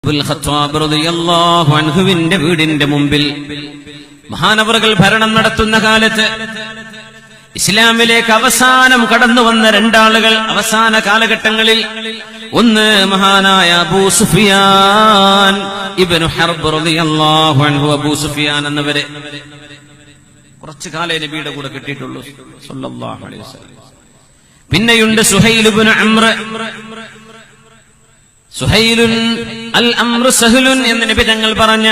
Khattab റളിയല്ലാഹു അൻഹുവിന്റെ വീടിന്റെ മുമ്പിൽ മഹാനവറുകൾ ഭരണം നടത്തുന്ന കാലത്ത് ഇസ്ലാമിലേക്ക് അവസാനം കടന്നു വന്ന രണ്ടാളുകൾ അവസാന കാലഘട്ടങ്ങളിൽ, ഒന്ന് മഹാനായ അബൂ സുഫിയാൻ ഇബ്നു ഹർബ് റളിയല്ലാഹു അൻഹു. അബൂ സുഫിയാൻ എന്നവരെ കുറച്ചു കാലേ നബിയുടെ കൂടെ കിട്ടിയിട്ടുള്ളൂ സല്ലല്ലാഹു അലൈഹി വസല്ലം. പിന്നെയുണ്ട് സുഹൈൽ ഇബ്നു അംർ. സുഹൈലുൻ അൽ അംർ സഹലുൻ എന്ന് നബി തങ്ങൾ പറഞ്ഞ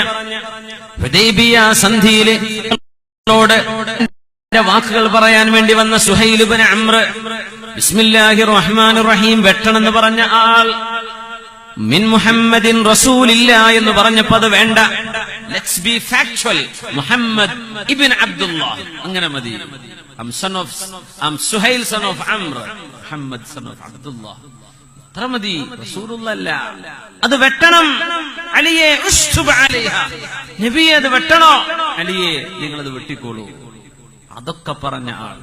ഹുദൈബിയ സന്ധിയിലെ വാക്കുകൾ പറയാൻ വേണ്ടി വന്ന സുഹൈൽ ഇബ്നു അംർ, ബിസ്മില്ലാഹിർ റഹ്മാനിർ റഹീം വെട്ടണമെന്ന് പറഞ്ഞ ആൾ മിൻ മുഹമ്മദിൻ റസൂലില്ല എന്ന് പറഞ്ഞപ്പോ അത് വേണ്ട, let's be factual, Muhammad ibn Abdullah അങ്ങനെ മതി. Suhail son of Amr, Muhammad son of Abdullah മതി, റസൂലുള്ളാഹ് അത് വെട്ടണം. അലിയെ ഉസ്തുബ് അലൈഹ, നബിയെ അത് വെട്ടണോ? അലിയെ നിങ്ങളത് വെട്ടിക്കോളൂ. അതൊക്കെ പറഞ്ഞ ആൾ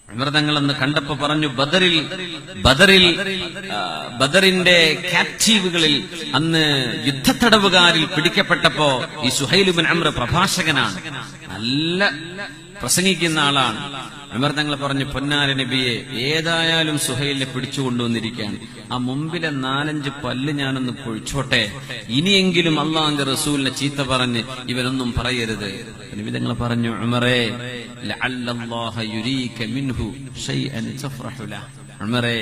ഉമർ തങ്ങൾ എന്ന് കണ്ടപ്പോ പറഞ്ഞു, ബദറിന്റെ ക്യാപ്റ്റീവുകളിൽ അന്ന് യുദ്ധത്തടവുകാരിൽ പിടിക്കപ്പെട്ടപ്പോ ഈ സുഹൈൽ ഇബ്നു അംർ പ്രഭാഷകനാണ്, നല്ല പ്രസംഗിക്കുന്ന ആളാണ്. ഉമർ തങ്ങൾ പറഞ്ഞു, പൊന്നാര നബിയെ ഏതായാലും സുഹൈലിനെ പിടിച്ചുകൊണ്ടുവന്നിരിക്കുകയാണ്, ആ മുമ്പിലെ 4-5 പല്ല് ഞാനൊന്ന് പൊഴിച്ചോട്ടെ, ഇനിയെങ്കിലും അള്ളാഹുവിന്റെ റസൂലിനെ ചീത്ത പറഞ്ഞ് ഇവനൊന്നും പറയരുത്. നബി തങ്ങൾ പറഞ്ഞു, ഉമറേ ലഅല്ലല്ലാഹ യുരീക മിൻഹു ശൈഅൻ തഫറഹു ലഹു, ഉമറേ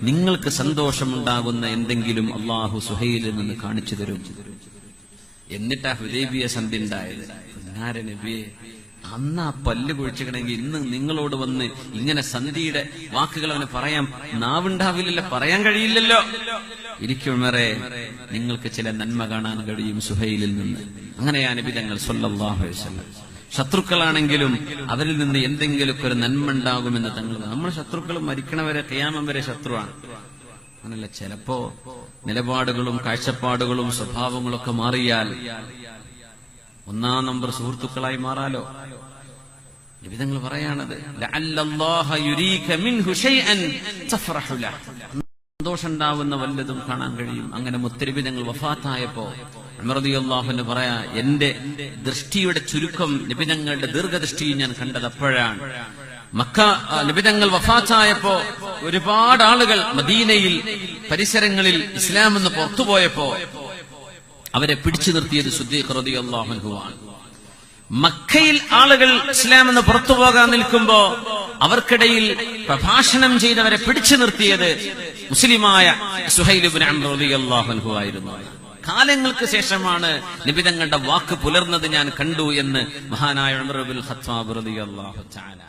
നിങ്ങൾക്ക് സന്തോഷമുണ്ടാകുന്ന എന്തെങ്കിലും അള്ളാഹു സുഹൈലിൽ നിന്ന് കാണിച്ചു തരും. എന്നിട്ടാ ഹുദൈബിയ സന്ധി ഉണ്ടായത്. പൊന്നാര നബിയെ അന്ന് ആ പല്ല് കുഴിച്ചിക്കണമെങ്കിൽ ഇന്ന് നിങ്ങളോട് വന്ന് ഇങ്ങനെ സന്ധിയുടെ വാക്കുകൾ അവന് പറയാൻ നാവുണ്ടാവില്ലല്ലോ, പറയാൻ കഴിയില്ലല്ലോ. ഇരിക്കുമറേ നിങ്ങൾക്ക് ചില നന്മ കാണാൻ കഴിയും സുഹൈലിൽ നിന്ന്. അങ്ങനെയാ നബി തങ്ങൾ സ്വല്ലല്ലാഹു അലൈഹി വസല്ലം. ശത്രുക്കളാണെങ്കിലും അവരിൽ നിന്ന് എന്തെങ്കിലുമൊക്കെ ഒരു നന്മ ഉണ്ടാകുമെന്ന് തങ്ങൾ. നമ്മൾ ശത്രുക്കളും മരിക്കണവരെ ഖിയാമം വരെ ശത്രുവാണ്. അങ്ങനല്ല, ചിലപ്പോ നിലപാടുകളും കാഴ്ചപ്പാടുകളും സ്വഭാവങ്ങളൊക്കെ മാറിയാൽ 1-ാം നമ്പർ സുഹൃത്തുക്കളായി മാറാലോ. നബിതങ്ങൾ പറയാണത്, ലഅല്ലല്ലാഹ യുരീക മിൻഹു ശൈഅൻ തഫറഹു ലഹു, സന്തോഷം ഉണ്ടാവുന്ന വല്ലതും കാണാൻ കഴിയും. അങ്ങനെ മുത്തനബിതങ്ങൾ വഫാത്തായപ്പോ ഉമർ റളിയല്ലാഹു അൻഹു പറയാ, എന്റെ ദൃഷ്ടിയുടെ ചുരുക്കം നബിതങ്ങളുടെ ദീർഘദൃഷ്ടി ഞാൻ കണ്ടത് അപ്പോഴാണ്. മക്ക നബിതങ്ങൾ വഫാത്തായപ്പോ ഒരുപാട് ആളുകൾ മദീനയിൽ പരിസരങ്ങളിൽ ഇസ്ലാം എന്ന് പുറത്തുപോയപ്പോ അവരെ പിടിച്ചു നിർത്തിയത് സിദ്ദീഖ് റളിയല്ലാഹു അൻഹു ആണ്. മക്കയിൽ ആളുകൾ ഇസ്ലാം എന്ന് പുറത്തു പോകാൻ നിൽക്കുമ്പോ അവർക്കിടയിൽ പ്രഭാഷണം ചെയ്തവരെ പിടിച്ചു നിർത്തിയത് മുസ്ലിമായ സുഹൈൽ ഇബ്നു അംർ റളിയല്ലാഹു അൻഹു ആയിരുന്നു. കാലങ്ങൾക്ക് ശേഷമാണ് നബി തങ്ങളുടെ വാക്ക് പുലർന്നത് ഞാൻ കണ്ടു എന്ന് മഹാനായ ഉമർ ഇബ്നുൽ ഖത്താബ് റളിയല്ലാഹു തആല